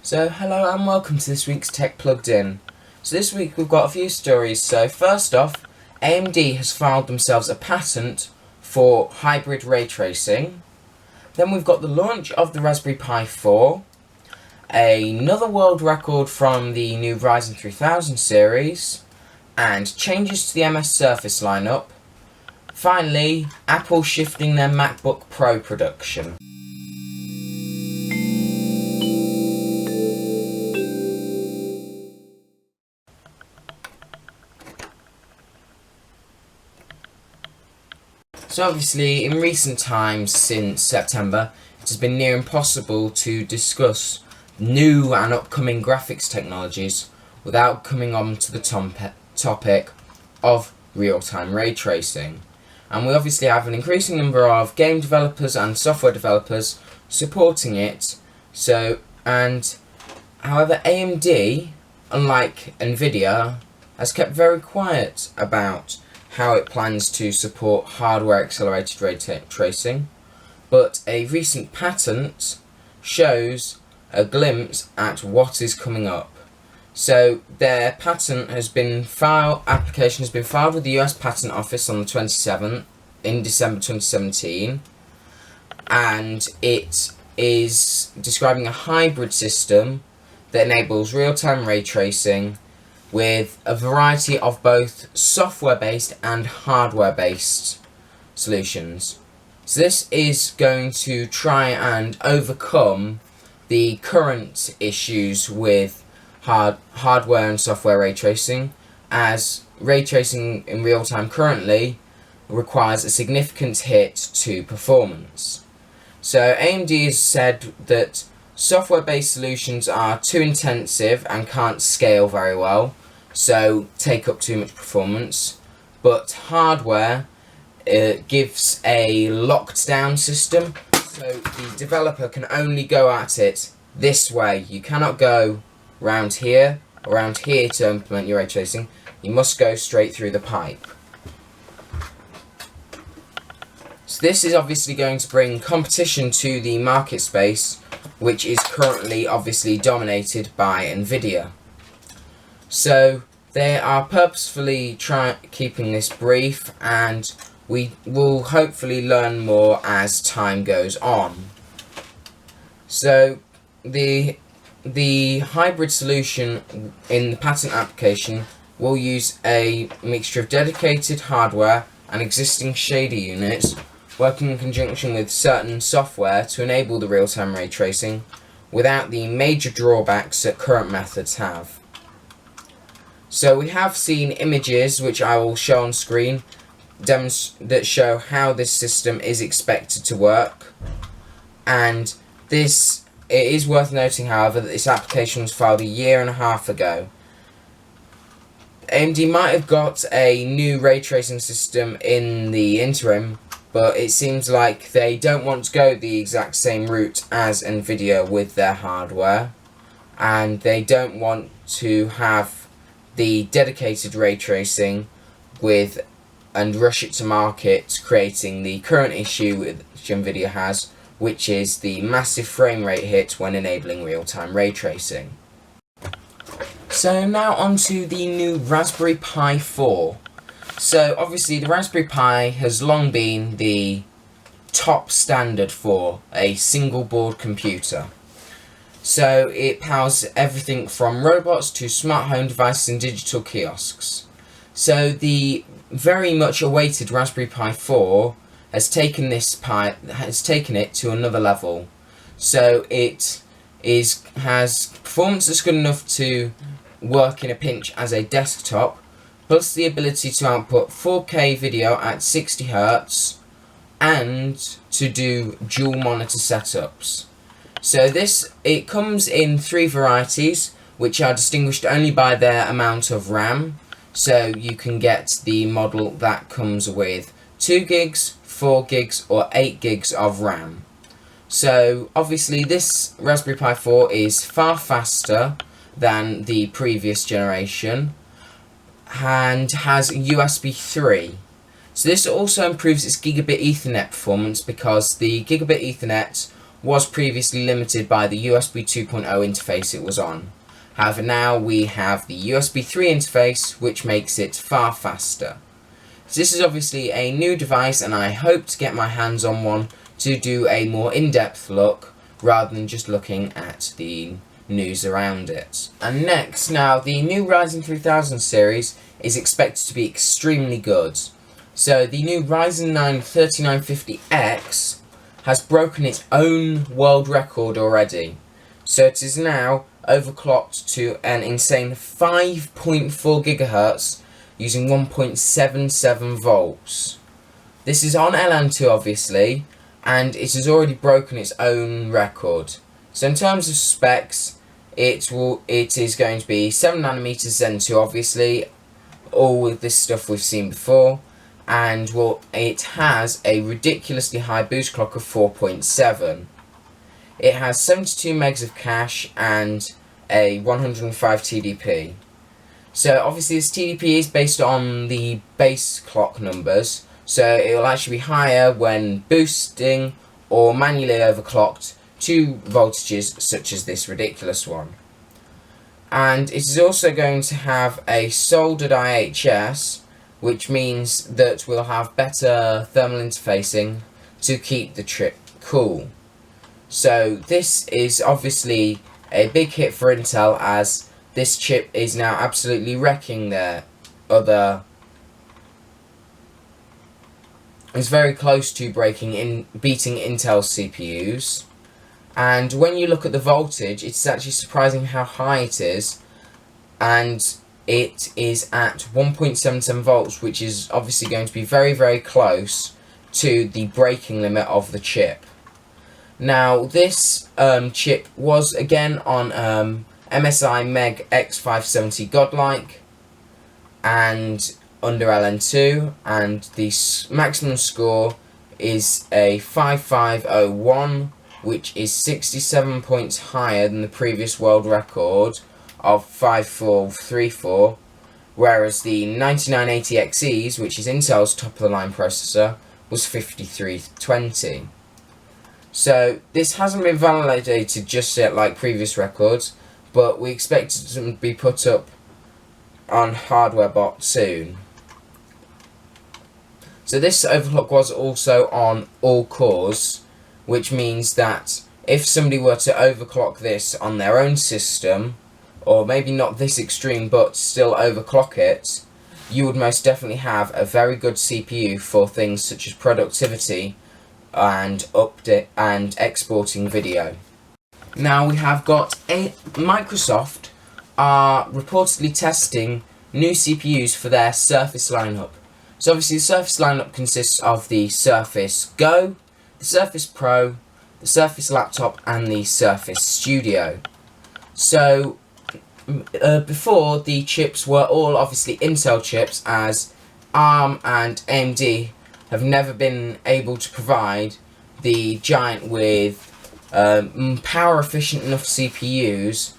So hello and welcome to this week's Tech Plugged In. So this week we've got a few stories. So first off, AMD has filed themselves a patent for hybrid ray tracing. Then we've got the launch of the Raspberry Pi 4, another world record from the new Ryzen 3000 series, and changes to the MS Surface lineup. Finally, Apple shifting their MacBook Pro production. So obviously, in recent times since September, it has been near impossible to discuss new and upcoming graphics technologies without coming on to the topic of real-time ray tracing. And we obviously have an increasing number of game developers and software developers supporting it. However, AMD, unlike Nvidia, has kept very quiet about how it plans to support hardware accelerated ray tracing, but a recent patent shows a glimpse at what is coming up. So their patent has been application has been filed with the US Patent Office on the 27th in December 2017, and it is describing a hybrid system that enables real-time ray tracing with a variety of both software-based and hardware-based solutions. So this is going to try and overcome the current issues with hardware and software ray tracing, as ray tracing in real time currently requires a significant hit to performance. So AMD has said that software-based solutions are too intensive and can't scale very well, so take up too much performance, but hardware gives a locked down system, so the developer can only go at it this way. You cannot go around here to implement your ray tracing. You must go straight through the pipe. So this is obviously going to bring competition to the market space, which is currently obviously dominated by Nvidia. So they are purposefully keeping this brief, and we will hopefully learn more as time goes on. So the hybrid solution in the patent application will use a mixture of dedicated hardware and existing shader units, working in conjunction with certain software to enable the real-time ray tracing without the major drawbacks that current methods have. So we have seen images, which I will show on screen, that show how this system is expected to work. And it is worth noting, however, that this application was filed a year and a half ago. AMD might have got a new ray tracing system in the interim, but it seems like they don't want to go the exact same route as Nvidia with their hardware, and they don't want to have the dedicated ray tracing and rush it to market, creating the current issue which Nvidia has, which is the massive frame rate hit when enabling real-time ray tracing. So now on to the new Raspberry Pi 4. So obviously the Raspberry Pi has long been the top standard for a single board computer. So it powers everything from robots to smart home devices and digital kiosks. So the very much awaited Raspberry Pi 4 has taken it to another level. So it has performance that's good enough to work in a pinch as a desktop, plus the ability to output 4K video at 60 Hz and to do dual monitor setups. So it comes in 3 varieties, which are distinguished only by their amount of RAM. So you can get the model that comes with 2 gigs, 4 gigs or 8 gigs of RAM. So obviously this Raspberry Pi 4 is far faster than the previous generation and has USB 3. So this also improves its gigabit Ethernet performance, because the gigabit Ethernet was previously limited by the USB 2.0 interface it was on. However, now we have the USB 3 interface, which makes it far faster. So this is obviously a new device, and I hope to get my hands on one to do a more in-depth look rather than just looking at the news around it. And next, now the new Ryzen 3000 series is expected to be extremely good. So the new Ryzen 9 3950X has broken its own world record already. So it is now overclocked to an insane 5.4 GHz using 1.77 volts. This is on LN2 obviously, and it has already broken its own record. So in terms of specs, it is going to be 7nm Zen 2 obviously, all with this stuff we've seen before, and it has a ridiculously high boost clock of 4.7. It has 72 megs of cache and a 105 TDP. So obviously this TDP is based on the base clock numbers, so it will actually be higher when boosting or manually overclocked to voltages such as this ridiculous one. And it is also going to have a soldered IHS, which means that we'll have better thermal interfacing to keep the chip cool. So this is obviously a big hit for Intel, as this chip is now absolutely wrecking their other. It's very close to beating Intel's CPUs. And when you look at the voltage, it's actually surprising how high it is, and it is at 1.77 volts, which is obviously going to be very, very close to the breaking limit of the chip. Now, this chip was again on MSI Meg X570 Godlike and under LN2, and the maximum score is a 5501, which is 67 points higher than the previous world record of 5434, whereas the 9980XEs, which is Intel's top of the line processor, was 5320. So this hasn't been validated just yet like previous records, but we expect it to be put up on HardwareBot soon. So this overclock was also on all cores, which means that if somebody were to overclock this on their own system, or maybe not this extreme but still overclock it, you would most definitely have a very good CPU for things such as productivity and update and exporting video. Now we have got Microsoft are reportedly testing new CPUs for their Surface lineup. So obviously the Surface lineup consists of the Surface Go, the Surface Pro, the Surface Laptop, and the Surface Studio. So before, the chips were all obviously Intel chips, as ARM and AMD have never been able to provide the giant with power efficient enough CPUs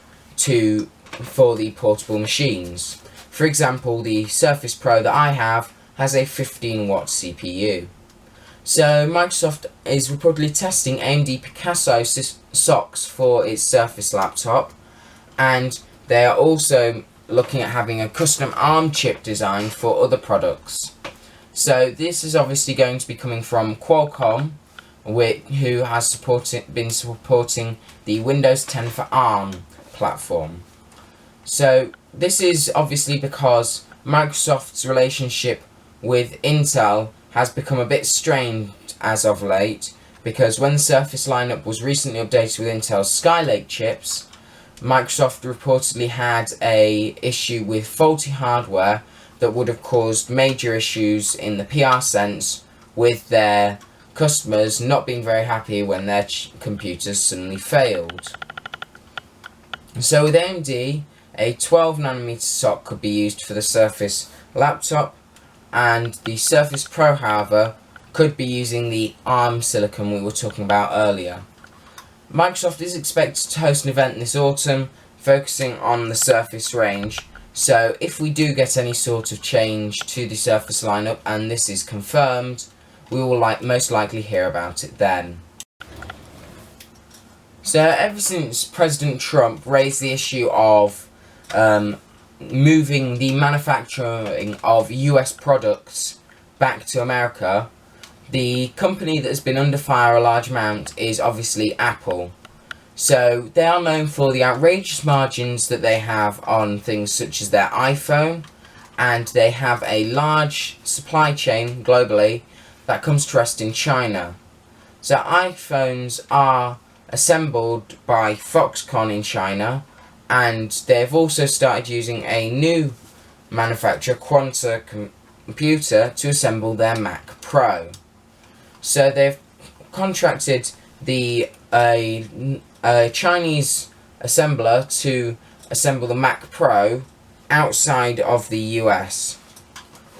for the portable machines. For example, the Surface Pro that I have has a 15-watt CPU. So Microsoft is reportedly testing AMD Picasso SoCs for its Surface laptop, and they are also looking at having a custom ARM chip design for other products. So this is obviously going to be coming from Qualcomm, who has been supporting the Windows 10 for ARM platform. So this is obviously because Microsoft's relationship with Intel has become a bit strained as of late, because when the Surface lineup was recently updated with Intel's Skylake chips, Microsoft reportedly had an issue with faulty hardware that would have caused major issues in the PR sense, with their customers not being very happy when their computers suddenly failed. So with AMD, a 12nm SoC could be used for the Surface laptop, and the Surface Pro, however, could be using the ARM silicon we were talking about earlier. Microsoft is expected to host an event this autumn focusing on the Surface range, so if we do get any sort of change to the Surface lineup and this is confirmed, we will most likely hear about it then. So ever since President Trump raised the issue of moving the manufacturing of US products back to America, the company that has been under fire a large amount is obviously Apple. So they are known for the outrageous margins that they have on things such as their iPhone, and they have a large supply chain globally that comes to rest in China. So iPhones are assembled by Foxconn in China, and they've also started using a new manufacturer, Quanta Computer, to assemble their Mac Pro. So they've contracted a Chinese assembler to assemble the Mac Pro outside of the US.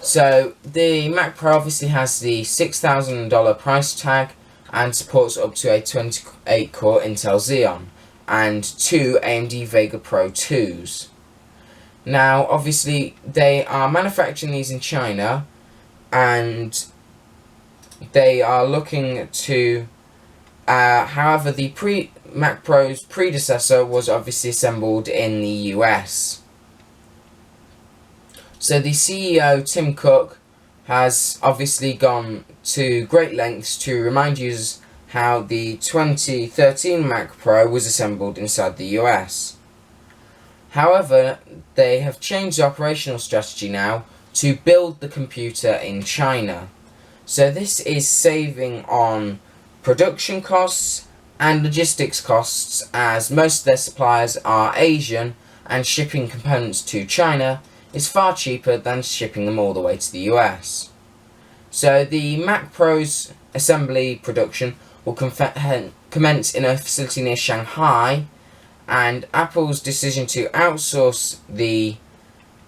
So the Mac Pro obviously has the $6,000 price tag and supports up to a 28-core Intel Xeon and 2 AMD Vega Pro 2s. Now obviously they are manufacturing these in China, and they are looking to however, the Mac Pro's predecessor was obviously assembled in the US. So the CEO, Tim Cook, has obviously gone to great lengths to remind users how the 2013 Mac Pro was assembled inside the US. However, they have changed the operational strategy now to build the computer in China. So this is saving on production costs and logistics costs, as most of their suppliers are Asian, and shipping components to China is far cheaper than shipping them all the way to the US. So the Mac Pro's assembly production will commence in a facility near Shanghai, and Apple's decision to outsource the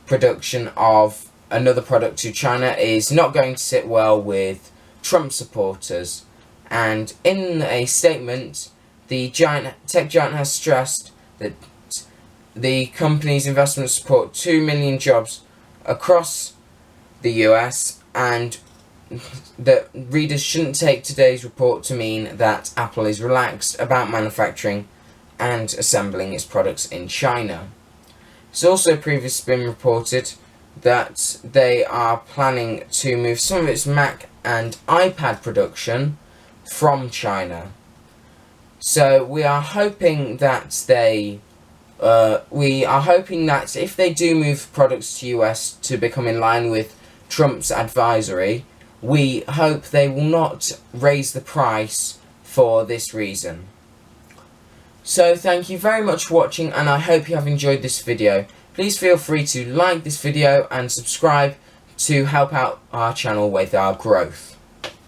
production of another product to China is not going to sit well with Trump supporters. And in a statement, the tech giant has stressed that the company's investments support 2 million jobs across the US, and that readers shouldn't take today's report to mean that Apple is relaxed about manufacturing and assembling its products in China. It's also previously been reported that they are planning to move some of its Mac and iPad production from China. So we are hoping that if they do move products to US to become in line with Trump's advisory, we hope they will not raise the price for this reason. So thank you very much for watching, and I hope you have enjoyed this video. Please feel free to like this video and subscribe to help out our channel with our growth.